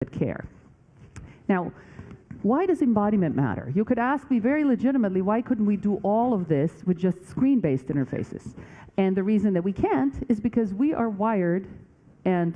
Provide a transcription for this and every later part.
care. Now, why does embodiment matter? You could ask me very legitimately, why couldn't we do all of this with just screen-based interfaces? And the reason that we can't is because we are wired and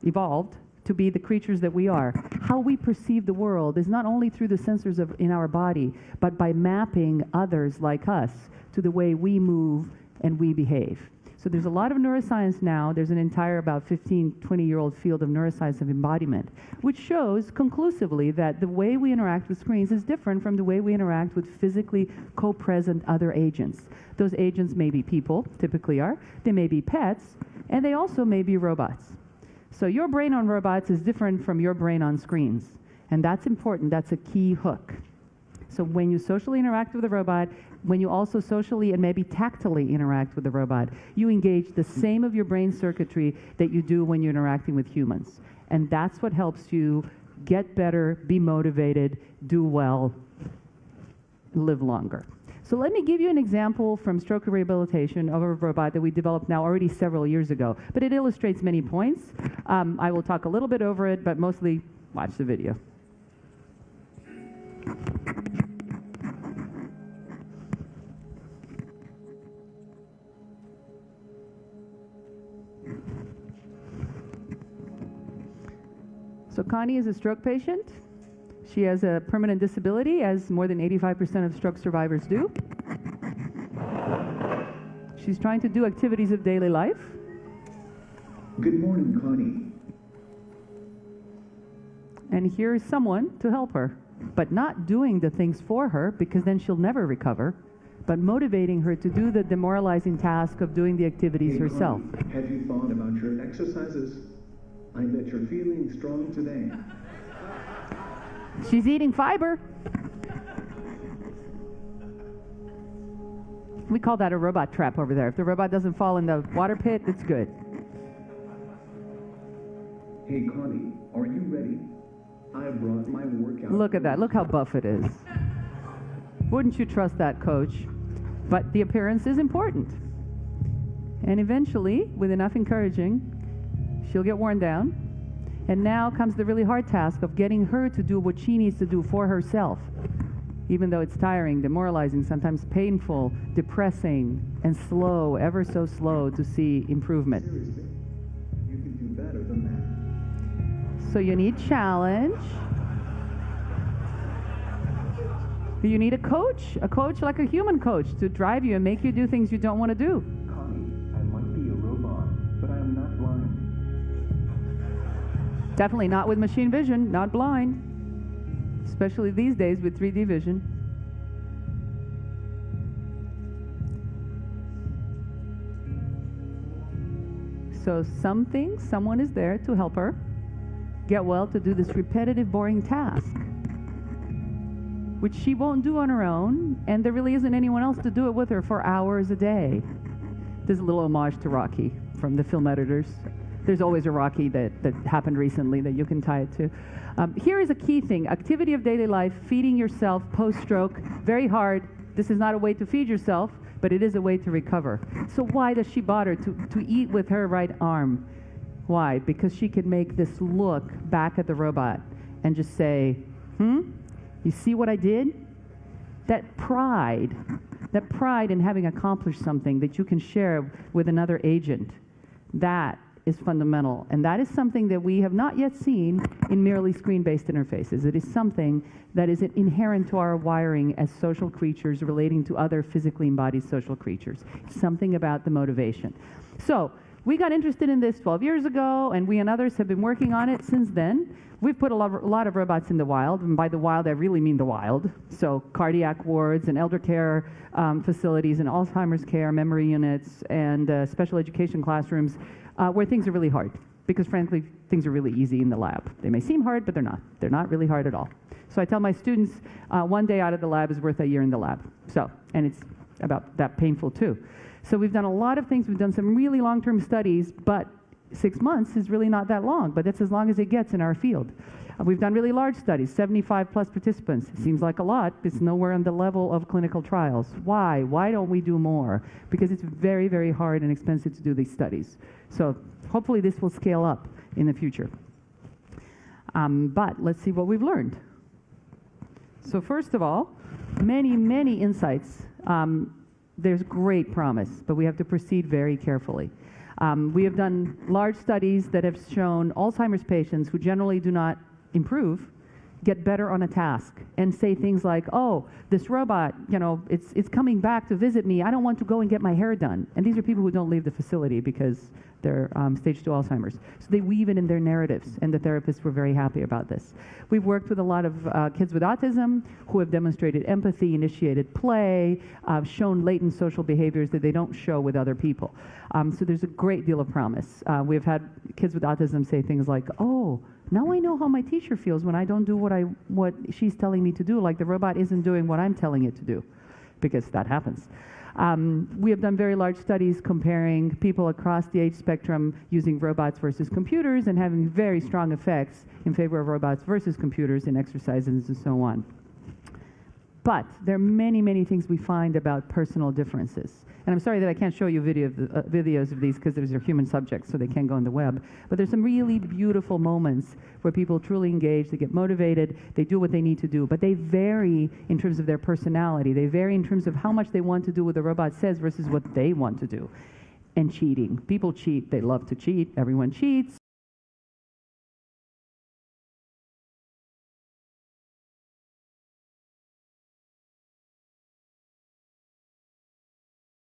evolved to be the creatures that we are. How we perceive the world is not only through the sensors in our body, but by mapping others like us to the way we move and we behave. So there's a lot of neuroscience now. There's an entire about 15, 20-year-old field of neuroscience of embodiment, which shows conclusively that the way we interact with screens is different from the way we interact with physically co-present other agents. Those agents may be people, typically are. They may be pets, and they also may be robots. So your brain on robots is different from your brain on screens. And that's important. That's a key hook. So when you socially interact with a robot, when you also socially and maybe tactily interact with the robot, you engage the same of your brain circuitry that you do when you're interacting with humans. And that's what helps you get better, be motivated, do well, live longer. So let me give you an example from stroke rehabilitation of a robot that we developed now already several years ago. But it illustrates many points. I will talk a little bit over it, but mostly watch the video. So Connie is a stroke patient. She has a permanent disability, as more than 85% of stroke survivors do. She's trying to do activities of daily life. Good morning, Connie. And here's someone to help her, but not doing the things for her, because then she'll never recover, but motivating her to do the demoralizing task of doing the activities herself. Connie, have you thought about your exercises? I bet you're feeling strong today. She's eating fiber. We call that a robot trap over there. If the robot doesn't fall in the water pit, it's good. Hey, Connie, are you ready? I brought my workout. Look at that. Look how buff it is. Wouldn't you trust that, coach? But the appearance is important. And eventually, with enough encouraging, she'll get worn down. And now comes the really hard task of getting her to do what she needs to do for herself, even though it's tiring, demoralizing, sometimes painful, depressing, and slow, ever so slow to see improvement. Seriously, you can do better than that. So you need challenge. You need a coach like a human coach to drive you and make you do things you don't want to do. Connie, I might be a robot, but I am not blind. Definitely not with machine vision, not blind, especially these days with 3D vision. So someone is there to help her get well to do this repetitive, boring task, which she won't do on her own, and there really isn't anyone else to do it with her for hours a day. There's a little homage to Rocky from the film editors. There's always a Rocky that happened recently that you can tie it to. Here is a key thing. Activity of daily life, feeding yourself post-stroke, very hard. This is not a way to feed yourself, but it is a way to recover. So why does she bother to eat with her right arm? Why? Because she can make this look back at the robot and just say, you see what I did? That pride in having accomplished something that you can share with another agent, that is fundamental. And that is something that we have not yet seen in merely screen-based interfaces. It is something that is inherent to our wiring as social creatures relating to other physically embodied social creatures. Something about the motivation. So we got interested in this 12 years ago, and we and others have been working on it since then. We've put a lot of robots in the wild, and by the wild I really mean the wild. So cardiac wards and elder care facilities and Alzheimer's care, memory units, and special education classrooms where things are really hard. Because frankly, things are really easy in the lab. They may seem hard, but they're not. They're not really hard at all. So I tell my students, one day out of the lab is worth a year in the lab. So, and it's about that painful too. So we've done a lot of things. We've done some really long-term studies, but 6 months is really not that long, but that's as long as it gets in our field. We've done really large studies, 75 plus participants. It seems like a lot, but it's nowhere on the level of clinical trials. Why? Why don't we do more? Because it's very, very hard and expensive to do these studies. So hopefully this will scale up in the future. But let's see what we've learned. So first of all, many insights. There's great promise, but we have to proceed very carefully. We have done large studies that have shown Alzheimer's patients who generally do not improve get better on a task and say things like, oh, this robot, you know, it's coming back to visit me. I don't want to go and get my hair done. And these are people who don't leave the facility because they're stage 2 Alzheimer's. So they weave it in their narratives, and the therapists were very happy about this. We've worked with a lot of kids with autism who have demonstrated empathy, initiated play, shown latent social behaviors that they don't show with other people. So there's a great deal of promise. We've had kids with autism say things like, oh, now I know how my teacher feels when I don't do what she's telling me to do, like the robot isn't doing what I'm telling it to do, because that happens. We have done very large studies comparing people across the age spectrum using robots versus computers and having very strong effects in favor of robots versus computers in exercises and so on. But there are many things we find about personal differences. And I'm sorry that I can't show you videos of these because these are human subjects, so they can't go on the web. But there's some really beautiful moments where people truly engage, they get motivated, they do what they need to do. But they vary in terms of their personality. They vary in terms of how much they want to do what the robot says versus what they want to do. And cheating. People cheat. They love to cheat. Everyone cheats.